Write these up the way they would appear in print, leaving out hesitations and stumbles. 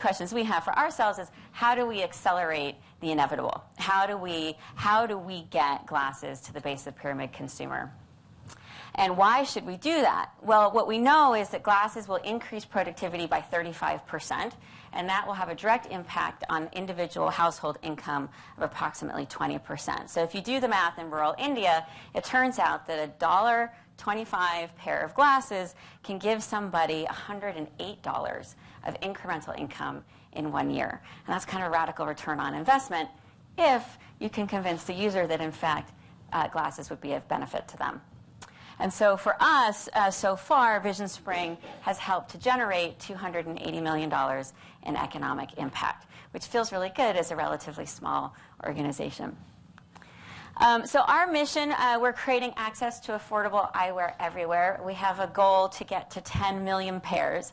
questions we have for ourselves is, how do we accelerate the inevitable? How do we get glasses to the base of the pyramid consumer? And why should we do that? Well, what we know is that glasses will increase productivity by 35%, and that will have a direct impact on individual household income of approximately 20%. So if you do the math in rural India, it turns out that $1.25 pair of glasses can give somebody $108 of incremental income in 1 year. And that's kind of a radical return on investment if you can convince the user that, in fact, glasses would be of benefit to them. And so for us, so far, Vision Spring has helped to generate $280 million in economic impact, which feels really good as a relatively small organization. So our mission, we're creating access to affordable eyewear everywhere. We have a goal to get to 10 million pairs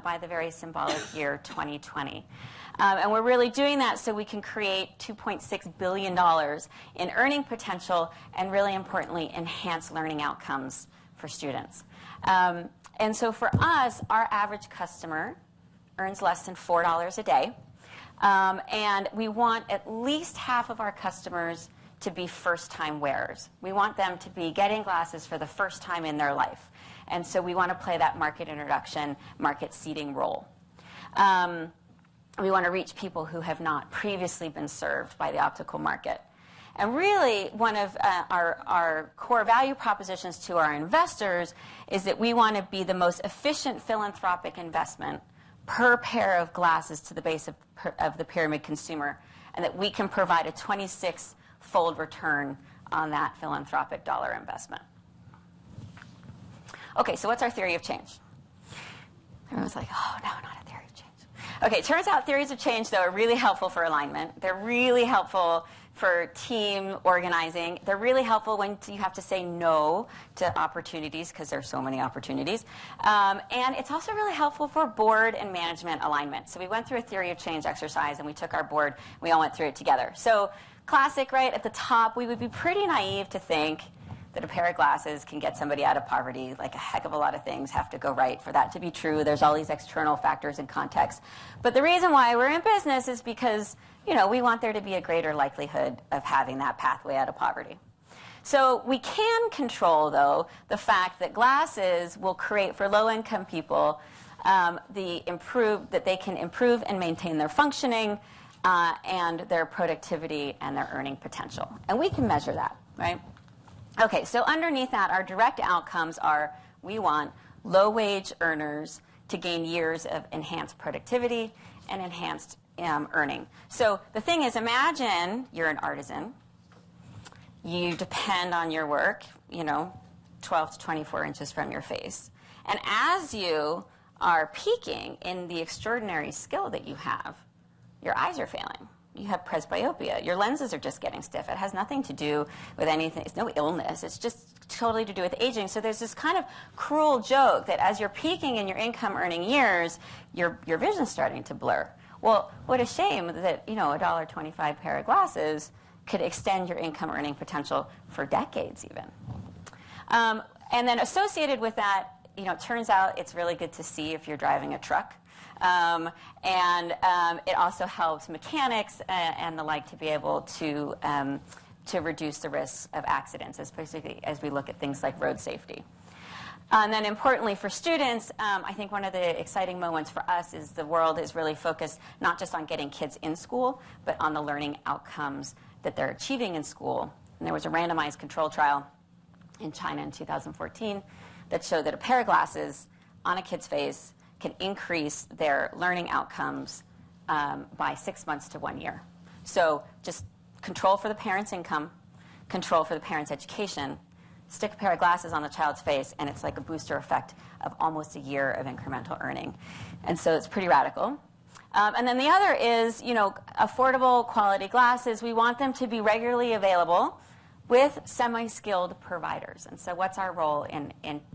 by the very symbolic year 2020. And we're really doing that so we can create $2.6 billion in earning potential and, really importantly, enhance learning outcomes for students. And so for us, our average customer earns less than $4 a day. And we want at least half of our customers to be first-time wearers. We want them to be getting glasses for the first time in their life. And so we want to play that market introduction, market seeding role. We want to reach people who have not previously been served by the optical market. And really, one of our core value propositions to our investors is that we want to be the most efficient philanthropic investment per pair of glasses to the base of the pyramid consumer, and that we can provide a 26-fold return on that philanthropic dollar investment. Okay, so what's our theory of change? Everyone's like, oh, no, not a theory of change. Okay, turns out theories of change, though, are really helpful for alignment. They're really helpful for team organizing. They're really helpful when you have to say no to opportunities, because there's so many opportunities. And it's also really helpful for board and management alignment. So we went through a theory of change exercise, and we took our board, we all went through it together. So classic, right, at the top, we would be pretty naive to think that a pair of glasses can get somebody out of poverty. Like, a heck of a lot of things have to go right for that to be true. There's all these external factors and context. But the reason why we're in business is because, you know, we want there to be a greater likelihood of having that pathway out of poverty. So we can control, though, the fact that glasses will create for low-income people that they can improve and maintain their functioning and their productivity and their earning potential. And we can measure that, right? Okay, so underneath that, our direct outcomes are, we want low-wage earners to gain years of enhanced productivity and enhanced earning. So the thing is, imagine you're an artisan. You depend on your work, 12 to 24 inches from your face. And as you are peaking in the extraordinary skill that you have, your eyes are failing. You have presbyopia. Your lenses are just getting stiff. It has nothing to do with anything. It's no illness. It's just totally to do with aging. So there's this kind of cruel joke that as you're peaking in your income-earning years, your vision's starting to blur. Well, what a shame that, a $1.25 pair of glasses could extend your income-earning potential for decades even. And then associated with that, it turns out it's really good to see if you're driving a truck. It also helps mechanics and the like to be able to reduce the risks of accidents, especially as we look at things like road safety. And then importantly for students, I think one of the exciting moments for us is the world is really focused not just on getting kids in school, but on the learning outcomes that they're achieving in school. And there was a randomized control trial in China in 2014 that showed that a pair of glasses on a kid's face can increase their learning outcomes by 6 months to 1 year. So just control for the parent's income, control for the parent's education, stick a pair of glasses on the child's face, and it's like a booster effect of almost a year of incremental earning. And so it's pretty radical. And then the other is, affordable quality glasses. We want them to be regularly available with semi-skilled providers. And so what's our role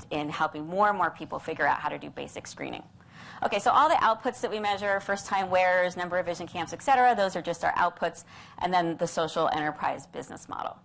in helping more and more people figure out how to do basic screening? Okay, so all the outputs that we measure, first-time wearers, number of vision camps, et cetera, those are just our outputs, and then the social enterprise business model.